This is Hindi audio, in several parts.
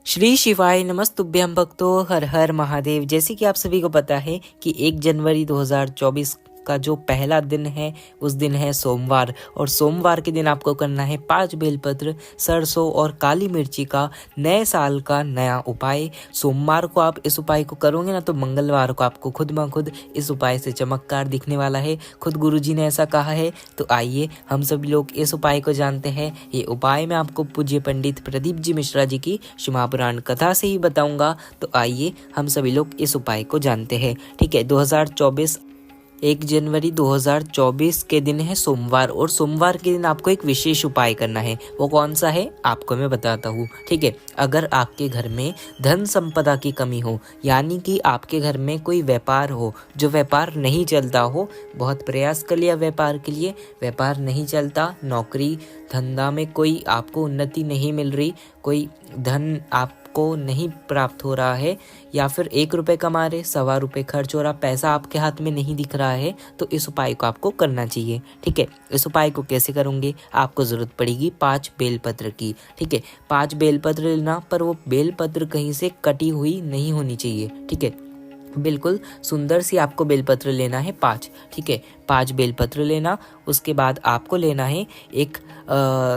श्री शिवाय नमस्तुभ्यं भक्तों, हर हर महादेव। जैसे कि आप सभी को पता है कि 1 जनवरी 2024 का जो पहला दिन है उस दिन है सोमवार, और सोमवार के दिन आपको करना है 5 बेलपत्र, सरसों और काली मिर्ची का नए साल का नया उपाय। सोमवार को आप इस उपाय को करोगे ना तो मंगलवार को आपको खुद ब खुद इस उपाय से चमत्कार दिखने वाला है। खुद गुरुजी ने ऐसा कहा है। तो आइए हम सभी लोग इस उपाय को जानते हैं। ये उपाय मैं आपको पूज्य पंडित प्रदीप जी मिश्रा जी की शिवपुराण कथा से ही बताऊंगा। तो आइए हम सभी लोग इस उपाय को जानते हैं। ठीक है, 1 जनवरी 2024 के दिन है सोमवार, और सोमवार के दिन आपको एक विशेष उपाय करना है। वो कौन सा है आपको मैं बताता हूँ। ठीक है, अगर आपके घर में धन संपदा की कमी हो, यानी कि आपके घर में कोई व्यापार हो, जो व्यापार नहीं चलता हो, बहुत प्रयास कर लिया व्यापार के लिए, व्यापार नहीं चलता, नौकरी धंधा में कोई आपको उन्नति नहीं मिल रही, कोई धन आपको नहीं प्राप्त हो रहा है, या फिर 1 रुपए कमा रहे, 1.25 रुपए खर्च हो रहा, पैसा आपके हाथ में नहीं दिख रहा है, तो इस उपाय को आपको करना चाहिए। ठीक है, इस उपाय को कैसे करोगे? आपको जरूरत पड़ेगी 5 बेलपत्र की। ठीक है, 5 बेलपत्र लेना, पर वो बेलपत्र कहीं से कटी हुई नहीं होनी चाहिए। ठीक है, बिल्कुल सुंदर सी आपको बेलपत्र लेना है 5। ठीक है, 5 बेलपत्र लेना। उसके बाद आपको लेना है एक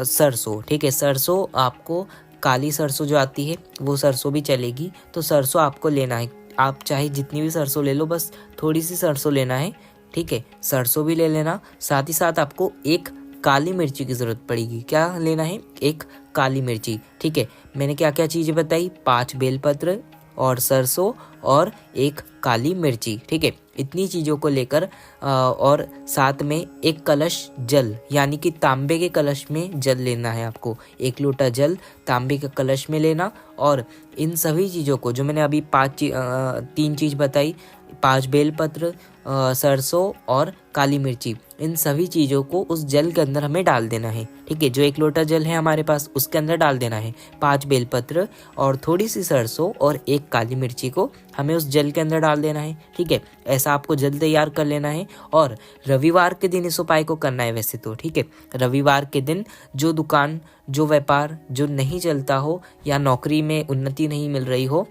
सरसों। ठीक है, सरसों आपको काली सरसों जो आती है वो सरसों भी चलेगी, तो सरसों आपको लेना है। आप चाहे जितनी भी सरसों ले लो, बस थोड़ी सी सरसों लेना है। ठीक है, सरसों भी ले लेना। साथ ही साथ आपको एक काली मिर्ची की ज़रूरत पड़ेगी। क्या लेना है? एक काली मिर्ची। ठीक है, मैंने क्या क्या चीज़ें बताई? 5 बेलपत्र और सरसों और एक काली मिर्ची। ठीक है, इतनी चीज़ों को लेकर और साथ में एक कलश जल, यानी कि तांबे के कलश में जल लेना है आपको। 1 लोटा जल तांबे के कलश में लेना, और इन सभी चीज़ों को जो मैंने अभी 3 चीज़ बताई, 5 बेलपत्र, सरसों और काली मिर्ची, इन सभी चीज़ों को उस जल के अंदर हमें डाल देना है। ठीक है, जो 1 लोटा जल है हमारे पास उसके अंदर डाल देना है 5 बेलपत्र और थोड़ी सी सरसों और 1 काली मिर्ची को हमें उस जल के अंदर डाल देना है। ठीक है, ऐसा आपको जल तैयार कर लेना है, और रविवार के दिन इस उपाय को करना है वैसे तो। ठीक है, रविवार के दिन जो दुकान, जो व्यापार जो नहीं चलता हो, या नौकरी में उन्नति नहीं मिल रही हो,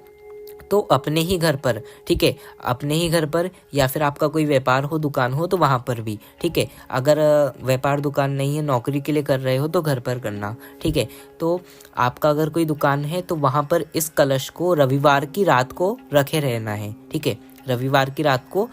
तो अपने ही घर पर, ठीक है, अपने ही घर पर, या फिर आपका कोई व्यापार हो, दुकान हो, तो वहाँ पर भी। ठीक है, अगर व्यापार दुकान नहीं है, नौकरी के लिए कर रहे हो, तो घर पर करना। ठीक है, तो आपका अगर कोई दुकान है तो वहाँ पर इस कलश को रविवार की रात को रखे रहना है। ठीक है, रविवार की रात को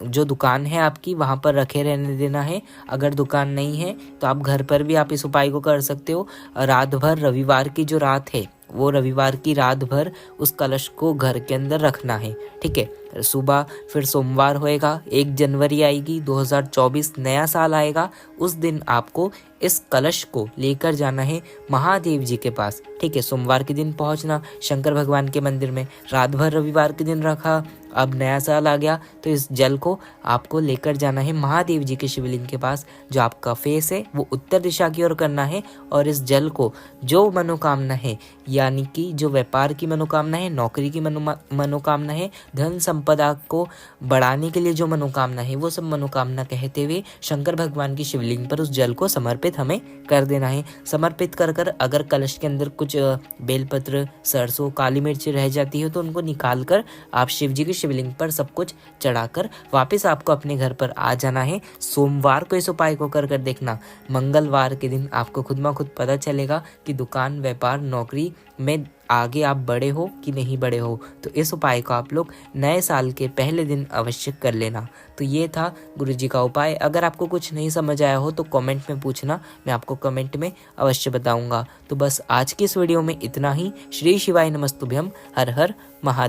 जो दुकान है आपकी वहाँ पर रखे रहने देना है। अगर दुकान नहीं है तो आप घर पर भी आप इस उपाय को कर सकते हो। रात भर, रविवार की जो रात है वो रविवार की रात भर उस कलश को घर के अंदर रखना है। ठीक है, सुबह फिर सोमवार होएगा, 1 जनवरी आएगी, 2024 नया साल आएगा। उस दिन आपको इस कलश को लेकर जाना है महादेव जी के पास। ठीक है, सोमवार के दिन पहुंचना शंकर भगवान के मंदिर में, रात भर रविवार के दिन रखा, अब नया साल आ गया तो इस जल को आपको लेकर जाना है महादेव जी के शिवलिंग के पास। जो आपका फेस है वो उत्तर दिशा की ओर करना है, और इस जल को जो मनोकामना है, यानी कि जो व्यापार की मनोकामना है, नौकरी की मनोकामना है, धन संपदा को बढ़ाने के लिए जो मनोकामना है, वो सब मनोकामना कहते हुए शंकर भगवान की शिवलिंग पर उस जल को समर्पित हमें कर देना है। समर्पित कर कर अगर कलश के अंदर कुछ बेलपत्र, सरसों, काली मिर्च रह जाती है तो उनको निकाल कर आप शिव जी की शिवलिंग पर सब कुछ चढ़ाकर वापस आपको अपने घर पर आ जाना है। सोमवार को इस उपाय को कर कर देखना, मंगलवार के दिन आपको खुद ब खुद पता चलेगा कि दुकान, व्यापार, नौकरी में आगे आप बड़े हो कि नहीं बड़े हो। तो इस उपाय को आप लोग नए साल के पहले दिन अवश्य कर लेना। तो ये था गुरुजी का उपाय। अगर आपको कुछ नहीं समझ आया हो तो कमेंट में पूछना, मैं आपको कमेंट में अवश्य बताऊंगा। तो बस आज की इस वीडियो में इतना ही। श्री शिवाय नमस्तुभ्यम। हर हर महादेव।